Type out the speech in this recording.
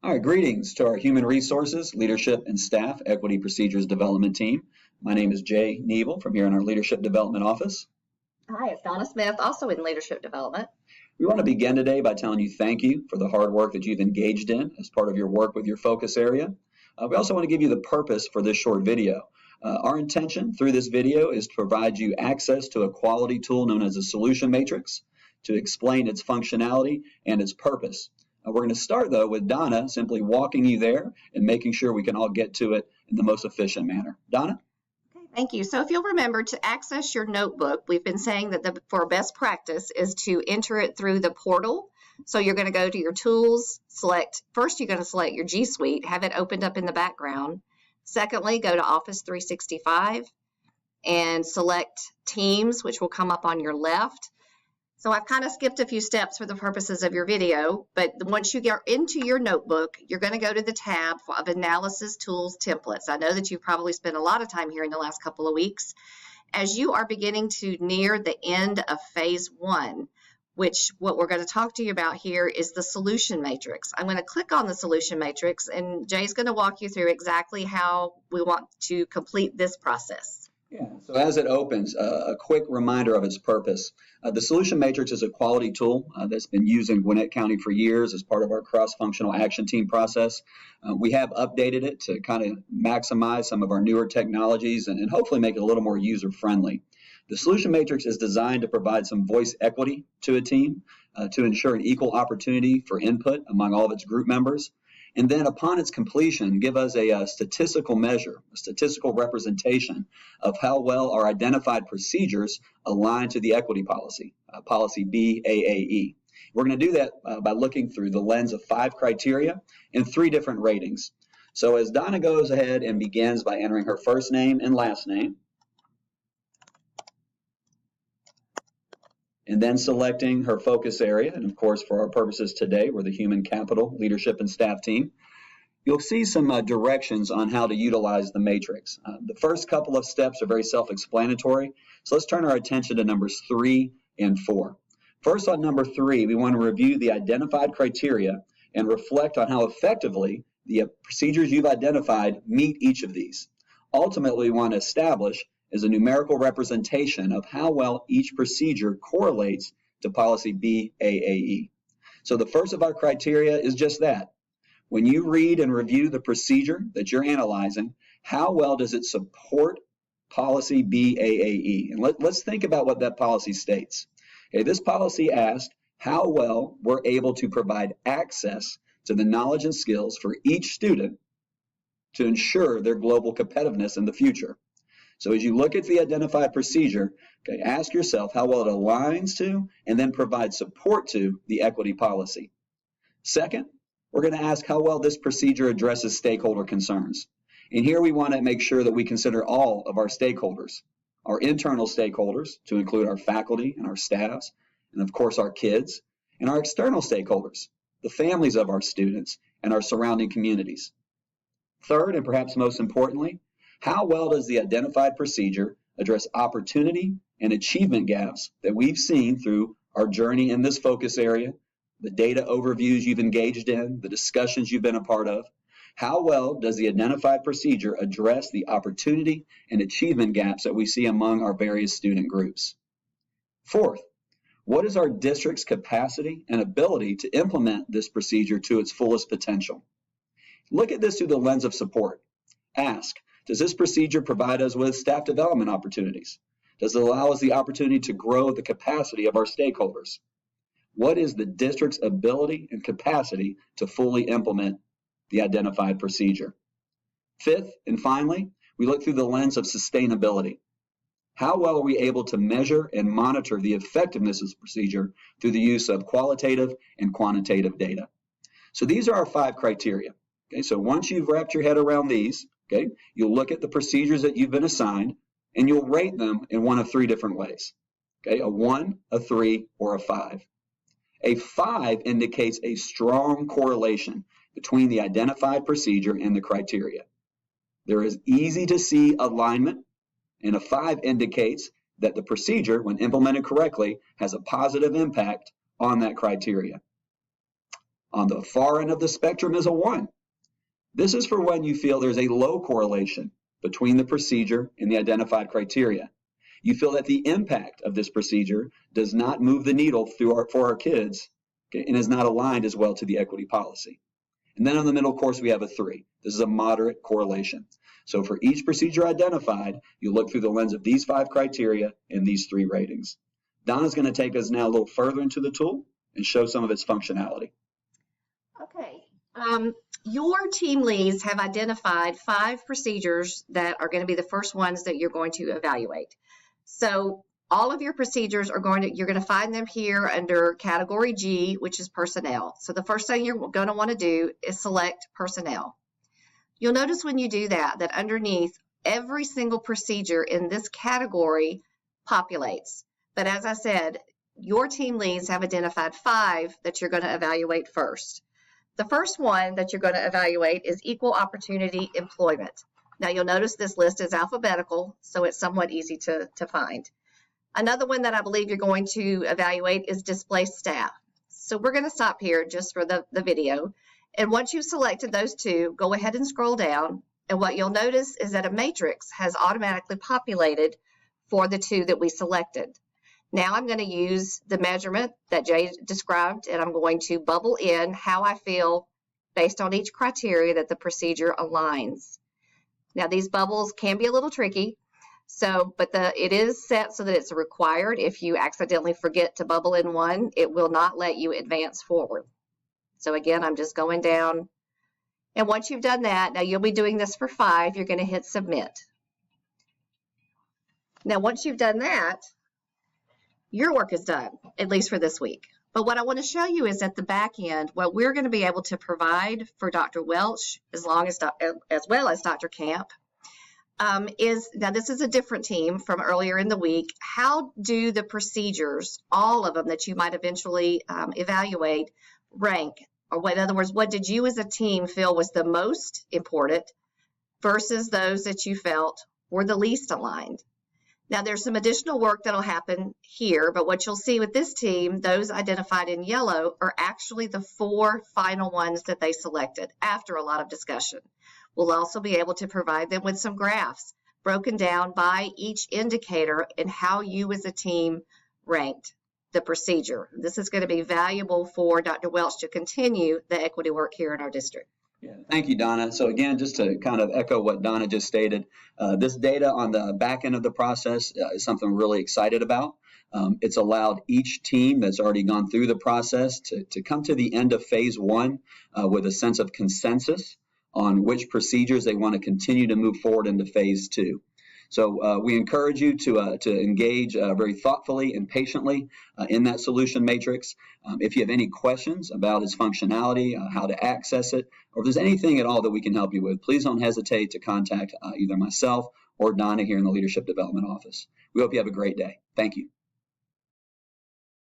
All right, greetings to our Human Resources, Leadership, and Staff Equity Procedures Development Team. My name is Jay Neville from here in our Leadership Development Office. Hi, it's Donna Smith, also in Leadership Development. We want to begin today by telling you thank you for the hard work that you've engaged in as part of your work with your focus area. We also want to give you the purpose for this short video. Our intention through this video is to provide you access to a quality tool known as a solution matrix to explain its functionality and its purpose. We're going to start, though, with Donna simply walking you there and making sure we can all get to it in the most efficient manner. Donna? Okay, thank you. So if you'll remember to access your notebook, we've been saying that for best practice is to enter it through the portal. So you're going to go to your tools, first you're going to select your G Suite, have it opened up in the background. Secondly, go to Office 365 and select Teams, which will come up on your left. So I've kind of skipped a few steps for the purposes of your video, but once you get into your notebook, you're going to go to the tab of Analysis Tools Templates. I know that you've probably spent a lot of time here in the last couple of weeks. As you are beginning to near the end of phase 1, which what we're going to talk to you about here is the solution matrix. I'm going to click on the solution matrix, and Jay's going to walk you through exactly how we want to complete this process. Yeah, so as it opens, a quick reminder of its purpose. The Solution Matrix is a quality tool that's been used in Gwinnett County for years as part of our cross-functional action team process. We have updated it to kind of maximize some of our newer technologies and hopefully make it a little more user-friendly. The Solution Matrix is designed to provide some voice equity to a team to ensure an equal opportunity for input among all of its group members. And then upon its completion, give us a statistical measure, a statistical representation of how well our identified procedures align to the equity policy, policy BAAE. We're going to do that by looking through the lens of 5 criteria and 3 different ratings. So as Donna goes ahead and begins by entering her first name and last name, and then selecting her focus area, and of course for our purposes today, we're the Human Capital Leadership and Staff Team, you'll see some directions on how to utilize the matrix. The first couple of steps are very self-explanatory, so let's turn our attention to numbers 3 and 4. First, on number 3, we want to review the identified criteria and reflect on how effectively the procedures you've identified meet each of these. Ultimately, we want to establish is a numerical representation of how well each procedure correlates to policy BAAE. So the first of our criteria is just that. When you read and review the procedure that you're analyzing, how well does it support policy BAAE? And let's think about what that policy states. Okay, this policy asks how well we're able to provide access to the knowledge and skills for each student to ensure their global competitiveness in the future. So as you look at the identified procedure, okay, ask yourself how well it aligns to and then provide support to the equity policy. Second, we're going to ask how well this procedure addresses stakeholder concerns. And here we want to make sure that we consider all of our stakeholders, our internal stakeholders to include our faculty and our staffs, and of course our kids, and our external stakeholders, the families of our students and our surrounding communities. Third, and perhaps most importantly, how well does the identified procedure address opportunity and achievement gaps that we've seen through our journey in this focus area, the data overviews you've engaged in, the discussions you've been a part of? How well does the identified procedure address the opportunity and achievement gaps that we see among our various student groups? Fourth, what is our district's capacity and ability to implement this procedure to its fullest potential? Look at this through the lens of support. Ask, does this procedure provide us with staff development opportunities? Does it allow us the opportunity to grow the capacity of our stakeholders? What is the district's ability and capacity to fully implement the identified procedure? Fifth, and finally, we look through the lens of sustainability. How well are we able to measure and monitor the effectiveness of the procedure through the use of qualitative and quantitative data? So these are our 5 criteria. Okay, so once you've wrapped your head around these, okay, you'll look at the procedures that you've been assigned and you'll rate them in one of 3 different ways. Okay, a 1, a 3, or a 5. A 5 indicates a strong correlation between the identified procedure and the criteria. There is easy to see alignment, and a 5 indicates that the procedure, when implemented correctly, has a positive impact on that criteria. On the far end of the spectrum is a 1. This is for when you feel there's a low correlation between the procedure and the identified criteria. You feel that the impact of this procedure does not move the needle for our kids, okay, and is not aligned as well to the equity policy. And then in the middle course, we have a 3. This is a moderate correlation. So for each procedure identified, you look through the lens of these 5 criteria and these 3 ratings. Donna's going to take us now a little further into the tool and show some of its functionality. Okay. Your team leads have identified 5 procedures that are going to be the first ones that you're going to evaluate. So all of your procedures you're going to find them here under category G, which is personnel. So the first thing you're going to want to do is select personnel. You'll notice when you do that underneath every single procedure in this category populates. But as I said, your team leads have identified 5 that you're going to evaluate first. The first one that you're going to evaluate is equal opportunity employment. Now you'll notice this list is alphabetical, so it's somewhat easy to find. Another one that I believe you're going to evaluate is displaced staff. So we're going to stop here just for the video. And once you've selected those 2, go ahead and scroll down. And what you'll notice is that a matrix has automatically populated for the 2 that we selected. Now I'm going to use the measurement that Jay described, and I'm going to bubble in how I feel based on each criteria that the procedure aligns. Now these bubbles can be a little tricky, but it is set so that it's required. If you accidentally forget to bubble in one, it will not let you advance forward. So again, I'm just going down. And once you've done that, now you'll be doing this for 5, you're going to hit submit. Now once you've done that, your work is done, at least for this week. But what I want to show you is at the back end, what we're going to be able to provide for Dr. Welch, as well as Dr. Camp, now this is a different team from earlier in the week. How do the procedures, all of them that you might eventually evaluate, rank? Or in other words, what did you as a team feel was the most important versus those that you felt were the least aligned? Now there's some additional work that'll happen here, but what you'll see with this team, those identified in yellow are actually the 4 final ones that they selected after a lot of discussion. We'll also be able to provide them with some graphs broken down by each indicator and how you as a team ranked the procedure. This is going to be valuable for Dr. Welch to continue the equity work here in our district. Yeah, thank you, Donna. So again, just to kind of echo what Donna just stated, this data on the back end of the process is something we're really excited about. It's allowed each team that's already gone through the process to come to the end of phase 1 with a sense of consensus on which procedures they want to continue to move forward into phase 2. So we encourage you to engage very thoughtfully and patiently in that solution matrix. If you have any questions about its functionality, how to access it, or if there's anything at all that we can help you with, please don't hesitate to contact either myself or Donna here in the Leadership Development Office. We hope you have a great day. Thank you.